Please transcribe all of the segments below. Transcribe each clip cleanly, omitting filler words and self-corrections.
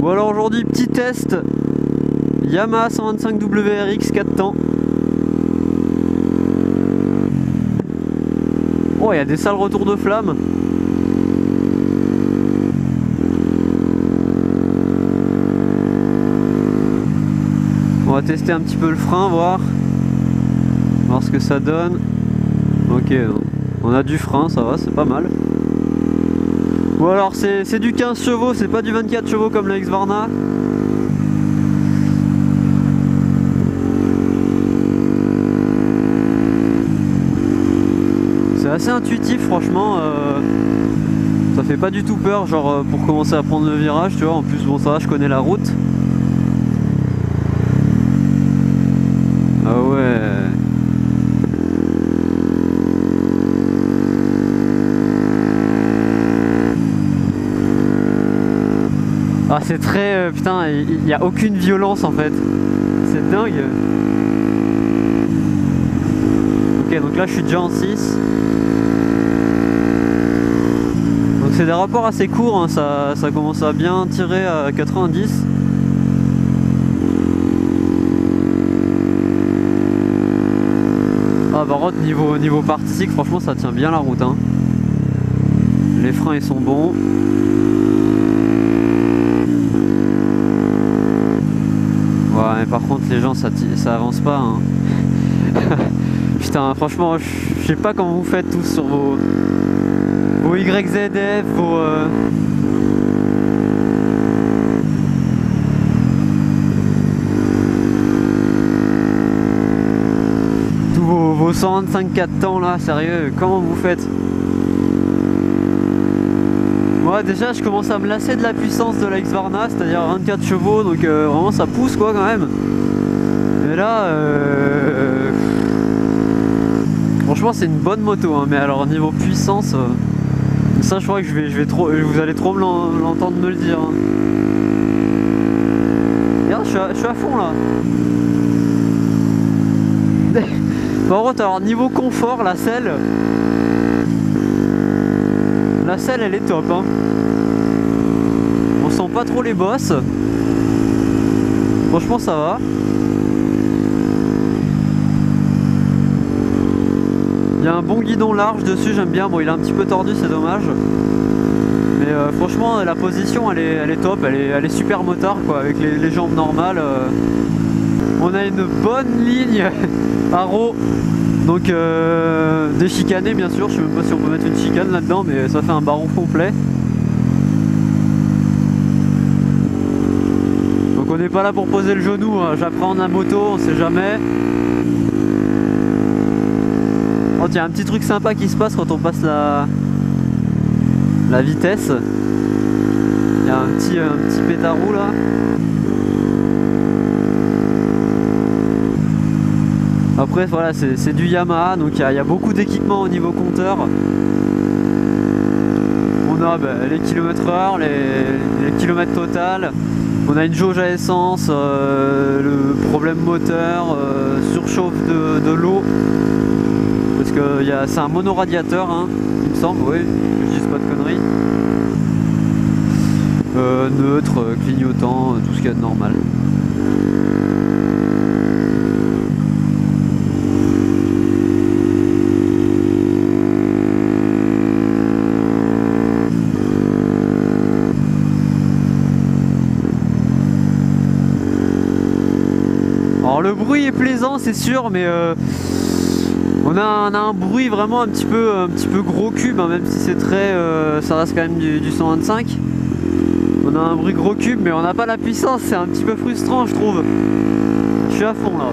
Bon alors aujourd'hui petit test Yamaha 125 WRX 4 temps. Oh, il y a des sales retours de flamme. On va tester un petit peu le frein, voir ce que ça donne. Ok, on a du frein, ça va, c'est pas mal. Bon alors c'est du 15 chevaux, c'est pas du 24 chevaux comme la Husqvarna. C'est assez intuitif franchement, ça fait pas du tout peur, genre pour commencer à prendre le virage, tu vois. En plus bon, ça va, je connais la route. Ah ouais. Ah c'est très... putain, il n'y a aucune violence en fait. C'est dingue. Ok, donc là je suis déjà en 6. Donc c'est des rapports assez courts, hein. Ça commence à bien tirer à 90. Ah par contre niveau partie cycle, franchement ça tient bien la route, hein. Les freins ils sont bons. Ouais, mais par contre les gens ça avance pas, hein. Putain franchement je sais pas comment vous faites tous sur vos YZF, tous vos 125 4 temps là, sérieux, comment vous faites? Moi déjà je commence à me lasser de la puissance de la Husqvarna, c'est-à-dire 24 chevaux, donc vraiment ça pousse quoi quand même. Et là franchement c'est une bonne moto, hein, mais alors niveau puissance, ça je crois que vous allez trop l'entendre me le dire, hein. Regarde, je suis à fond là. Par contre alors niveau confort, la selle elle est top, hein. On sent pas trop les bosses. Franchement ça va. Il y a un bon guidon large dessus, j'aime bien. Bon, il est un petit peu tordu, c'est dommage. Mais franchement la position elle est top, elle est super motard quoi, avec les jambes normales. On a une bonne ligne haro. Donc déchicané bien sûr, je sais même pas si on peut mettre une chicane là-dedans, mais ça fait un baron complet. Donc on n'est pas là pour poser le genou, hein. J'apprends la moto, on sait jamais. Oh tiens, un petit truc sympa qui se passe quand on passe la vitesse. Il y a un petit pétarou là. Après voilà, c'est du Yamaha, donc il y a beaucoup d'équipements au niveau compteur. On a les km/h, les kilomètres total. On a une jauge à essence, le problème moteur, surchauffe de l'eau. Parce que c'est un monoradiateur, hein, il me semble, oui, que je dise pas de conneries. Neutre, clignotant, tout ce qu'il y a de normal. Alors le bruit est plaisant, c'est sûr, mais on a un bruit vraiment un petit peu gros cube, hein, même si c'est très ça reste quand même du 125. On a un bruit gros cube, mais on n'a pas la puissance, c'est un petit peu frustrant je trouve. Je suis à fond là.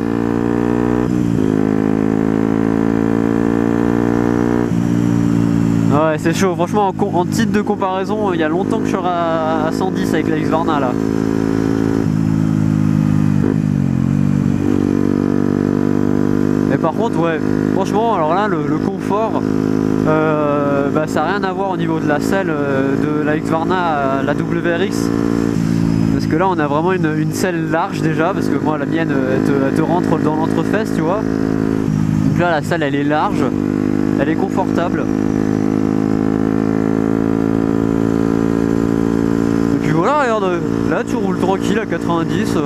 Ouais, c'est chaud, franchement en titre de comparaison, il y a longtemps que je serai à 110 avec la Husqvarna là. Mais par contre ouais, franchement alors là le confort, ça n'a rien à voir au niveau de la selle de la Husqvarna, la WRX. Parce que là on a vraiment une selle large déjà, parce que moi la mienne elle te rentre dans l'entrefesse, tu vois. Donc là la selle elle est large, elle est confortable. Et puis voilà, regarde, là tu roules tranquille à 90.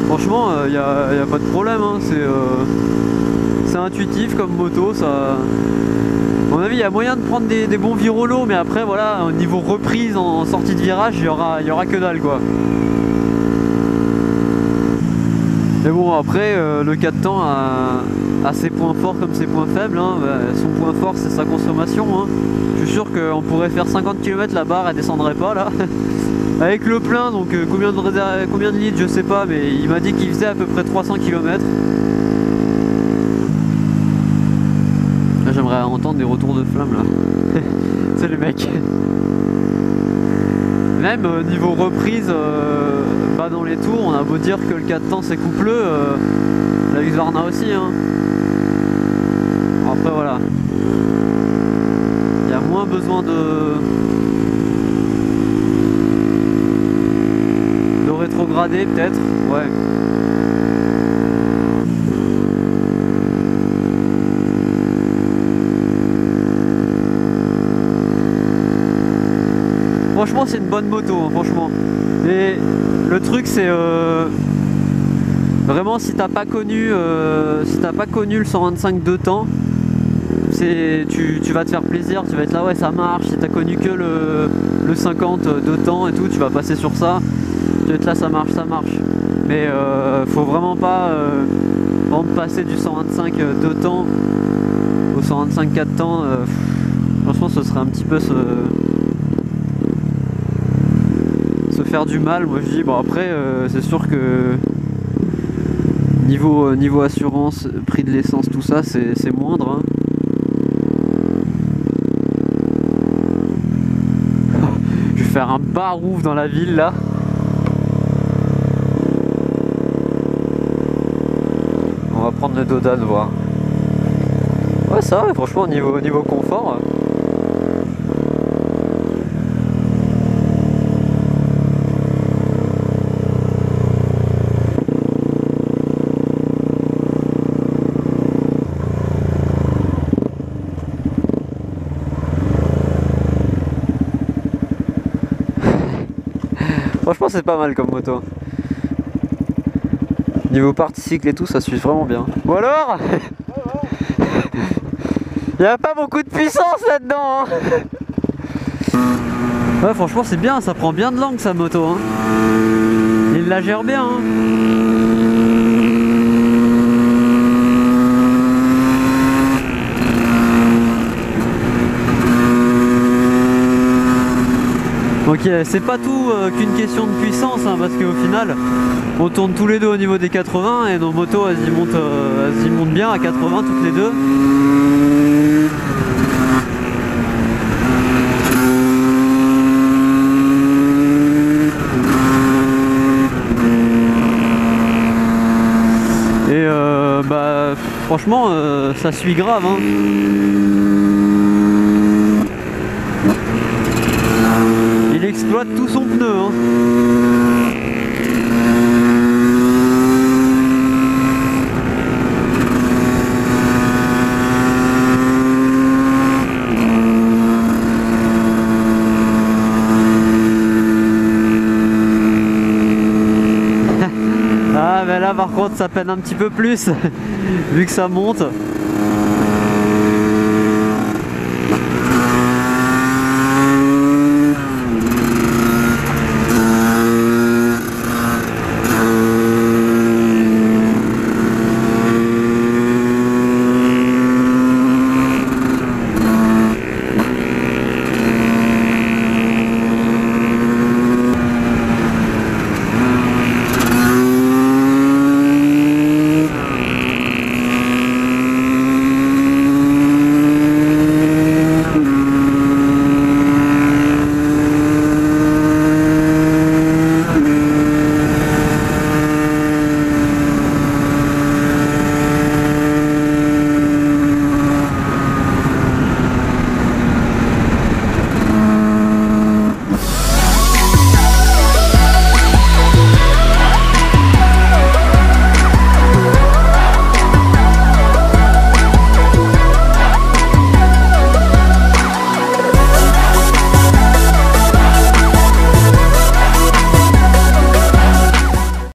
Franchement, y a pas de problème, hein. C'est intuitif comme moto. Ça... À mon avis, il y a moyen de prendre des bons virolos, mais après, voilà, au niveau reprise en sortie de virage, il y aura que dalle, quoi. Mais bon, après, le 4 temps a ses points forts comme ses points faibles, hein. Son point fort, c'est sa consommation, hein. Je suis sûr qu'on pourrait faire 50 km, la barre, elle descendrait pas, là. Avec le plein, donc combien de litres, je sais pas, mais il m'a dit qu'il faisait à peu près 300 km. J'aimerais entendre des retours de flamme là. C'est le mec. Même niveau reprise, bas dans les tours, on a beau dire que le 4 temps c'est coupleux, la Husqvarna aussi, hein. Bon, après voilà. Il y a moins besoin de rétrograder peut-être, ouais. Franchement c'est une bonne moto, hein, franchement. Et le truc c'est vraiment si t'as pas connu le 125 2 temps, tu vas te faire plaisir, tu vas être là ouais ça marche. Si t'as connu que le 50 2 temps et tout, tu vas passer sur ça, tu vas être là ça marche. Mais faut vraiment pas passer du 125 2 temps au 125 4 temps. Franchement ce serait un petit peu se faire du mal. Moi je dis bon après c'est sûr que niveau assurance, prix de l'essence, tout ça c'est moindre, hein. Je vais faire un barouf dans la ville là. On va prendre le Dodane voir. Ouais ça va franchement niveau confort. Franchement c'est pas mal comme moto. Niveau partie cycle et tout ça suit vraiment bien. Ou alors il n'y a pas beaucoup de puissance là-dedans, hein. Ouais franchement c'est bien, ça prend bien de l'angle sa moto, hein. Il la gère bien, hein. Donc c'est pas tout qu'une question de puissance, hein, parce qu'au final on tourne tous les deux au niveau des 80 et nos motos elles y montent bien à 80 toutes les deux. Et bah franchement ça suit grave, hein. Il exploite tout son pneu, hein. Ah mais là par contre ça peine un petit peu plus vu que ça monte.